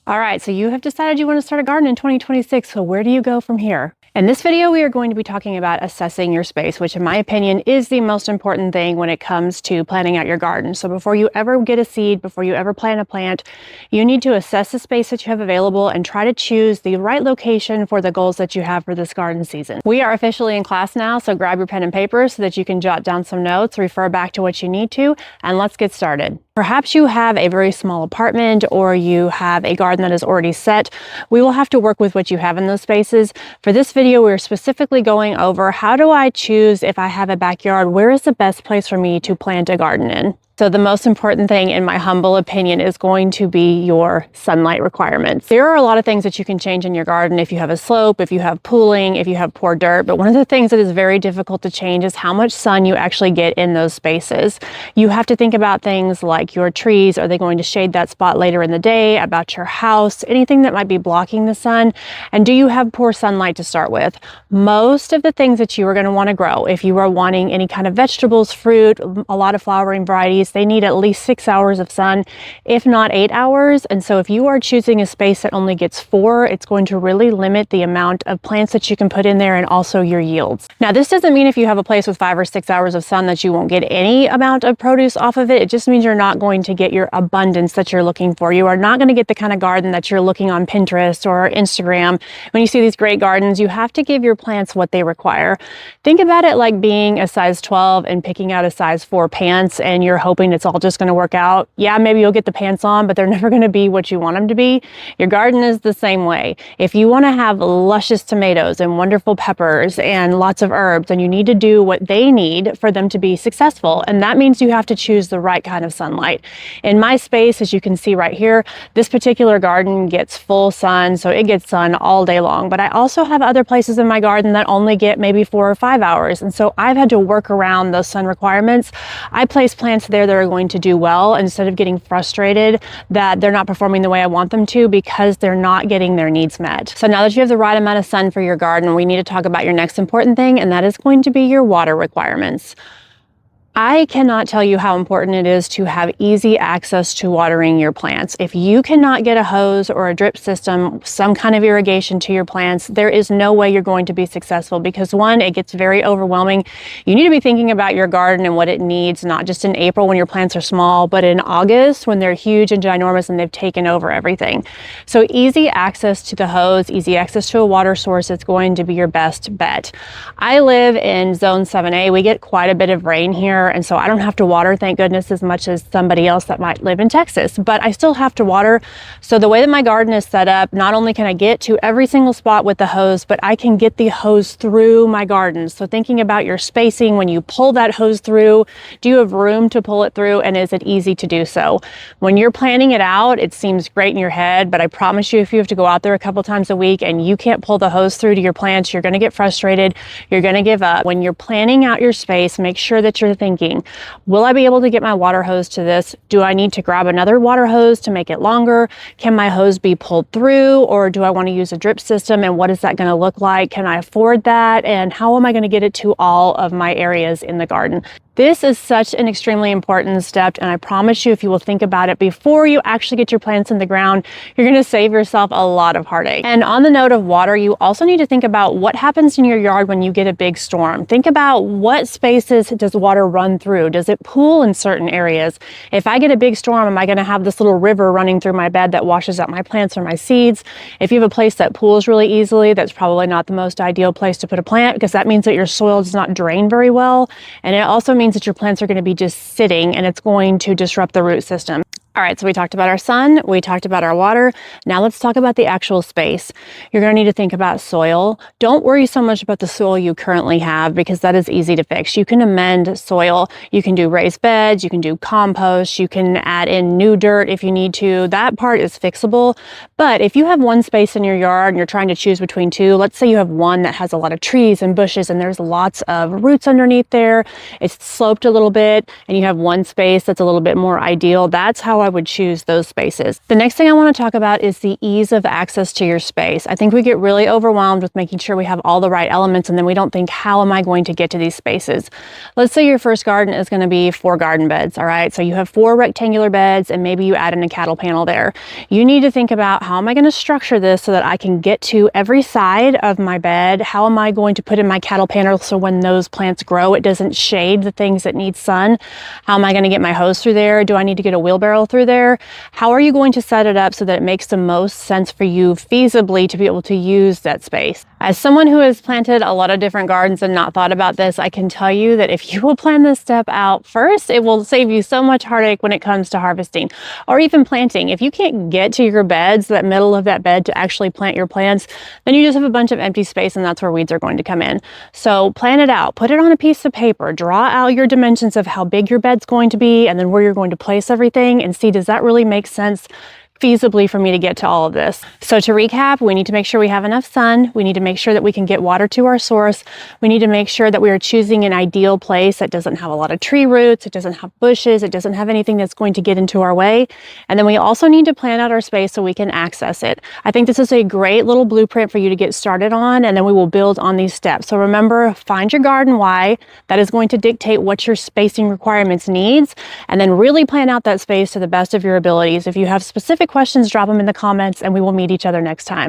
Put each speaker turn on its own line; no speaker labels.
All right, so you have decided you want to start a garden in 2026, so where do you go from here? In this video, we are going to be talking about assessing your space, which in my opinion is the most important thing when it comes to planning out your garden. So before you ever get a seed, before you ever plant a plant, you need to assess the space that you have available and try to choose the right location for the goals that you have for this garden season. We are officially in class now, so grab your pen and paper so that you can jot down some notes, refer back to what you need to, and let's get started. Perhaps you have a very small apartment or you have a garden that is already set. We will have to work with what you have in those spaces. For this video, we're specifically going over how do I choose if I have a backyard, where is the best place for me to plant a garden in? So the most important thing, in my humble opinion, is going to be your sunlight requirements. There are a lot of things that you can change in your garden if you have a slope, if you have pooling, if you have poor dirt. But one of the things that is very difficult to change is how much sun you actually get in those spaces. You have to think about things like your trees. Are they going to shade that spot later in the day? About your house, anything that might be blocking the sun. And do you have poor sunlight to start with? Most of the things that you are going to want to grow, if you are wanting any kind of vegetables, fruit, a lot of flowering varieties, they need at least 6 hours of sun, if not 8 hours. And so if you are choosing a space that only gets 4, it's going to really limit the amount of plants that you can put in there and also your yields. Now, this doesn't mean if you have a place with 5 or 6 hours of sun that you won't get any amount of produce off of it. It just means you're not going to get your abundance that you're looking for. You are not going to get the kind of garden that you're looking on Pinterest or Instagram. When you see these great gardens, you have to give your plants what they require. Think about it like being a size 12 and picking out a size 4 pants and you're hoping it's all just going to work out. Yeah, maybe you'll get the pants on, but they're never going to be what you want them to be. Your garden is the same way. If you want to have luscious tomatoes and wonderful peppers and lots of herbs, then you need to do what they need for them to be successful. And that means you have to choose the right kind of sunlight. In my space, as you can see right here, this particular garden gets full sun, so it gets sun all day long. But I also have other places in my garden that only get maybe 4 or 5 hours. And so I've had to work around those sun requirements. I place plants there that are going to do well instead of getting frustrated that they're not performing the way I want them to because they're not getting their needs met. So now that you have the right amount of sun for your garden, we need to talk about your next important thing, and that is going to be your water requirements. I cannot tell you how important it is to have easy access to watering your plants. If you cannot get a hose or a drip system, some kind of irrigation to your plants, there is no way you're going to be successful because one, it gets very overwhelming. You need to be thinking about your garden and what it needs, not just in April when your plants are small, but in August when they're huge and ginormous and they've taken over everything. So easy access to the hose, easy access to a water source is going to be your best bet. I live in zone 7A. We get quite a bit of rain here. And so I don't have to water, thank goodness, as much as somebody else that might live in Texas, but I still have to water. So the way that my garden is set up, not only can I get to every single spot with the hose, but I can get the hose through my garden. So thinking about your spacing, when you pull that hose through, do you have room to pull it through, and is it easy to do so? When you're planning it out, it seems great in your head, but I promise you, if you have to go out there a couple times a week and you can't pull the hose through to your plants, you're going to get frustrated. You're going to give up. When you're planning out your space, make sure that you're thinking, will I be able to get my water hose to this? Do I need to grab another water hose to make it longer? Can my hose be pulled through, or do I want to use a drip system, and what is that going to look like? Can I afford that? And how am I going to get it to all of my areas in the garden? This is such an extremely important step, and I promise you, if you will think about it before you actually get your plants in the ground, you're going to save yourself a lot of heartache. And on the note of water, you also need to think about what happens in your yard when you get a big storm. Think about what spaces does water run through? Does it pool in certain areas? If I get a big storm, am I going to have this little river running through my bed that washes out my plants or my seeds? If you have a place that pools really easily, that's probably not the most ideal place to put a plant, because that means that your soil does not drain very well. And it also means that your plants are going to be just sitting, and it's going to disrupt the root system. All right, so we talked about our sun, we talked about our water. Now let's talk about the actual space. You're going to need to think about soil. Don't worry so much about the soil you currently have, because that is easy to fix. You can amend soil. You can do raised beds, you can do compost, you can add in new dirt if you need to. That part is fixable. But if you have one space in your yard and you're trying to choose between two, let's say you have one that has a lot of trees and bushes and there's lots of roots underneath there, it's sloped a little bit, and you have one space that's a little bit more ideal. That's how I I would choose those spaces. The next thing I want to talk about is the ease of access to your space. I think we get really overwhelmed with making sure we have all the right elements, and then we don't think, how am I going to get to these spaces? Let's say your first garden is going to be 4 garden beds, all right? So you have 4 rectangular beds, and maybe you add in a cattle panel there. You need to think about, how am I going to structure this so that I can get to every side of my bed? How am I going to put in my cattle panel so when those plants grow, it doesn't shade the things that need sun? How am I going to get my hose through there? Do I need to get a wheelbarrow through there? How are you going to set it up so that it makes the most sense for you feasibly to be able to use that space? As someone who has planted a lot of different gardens and not thought about this, I can tell you that if you will plan this step out first, it will save you so much heartache when it comes to harvesting or even planting. If you can't get to your beds, that middle of that bed, to actually plant your plants, then you just have a bunch of empty space, and that's where weeds are going to come in. So plan it out, put it on a piece of paper, draw out your dimensions of how big your bed's going to be and then where you're going to place everything, and see, does that really make sense feasibly for me to get to all of this? So to recap, we need to make sure we have enough sun. We need to make sure that we can get water to our source. We need to make sure that we are choosing an ideal place that doesn't have a lot of tree roots, it doesn't have bushes, it doesn't have anything that's going to get into our way. And then we also need to plan out our space so we can access it. I think this is a great little blueprint for you to get started on, and then we will build on these steps. So remember, find your garden why. That is going to dictate what your spacing requirements needs, and then really plan out that space to the best of your abilities. If you have specific questions, drop them in the comments, and we will meet each other next time.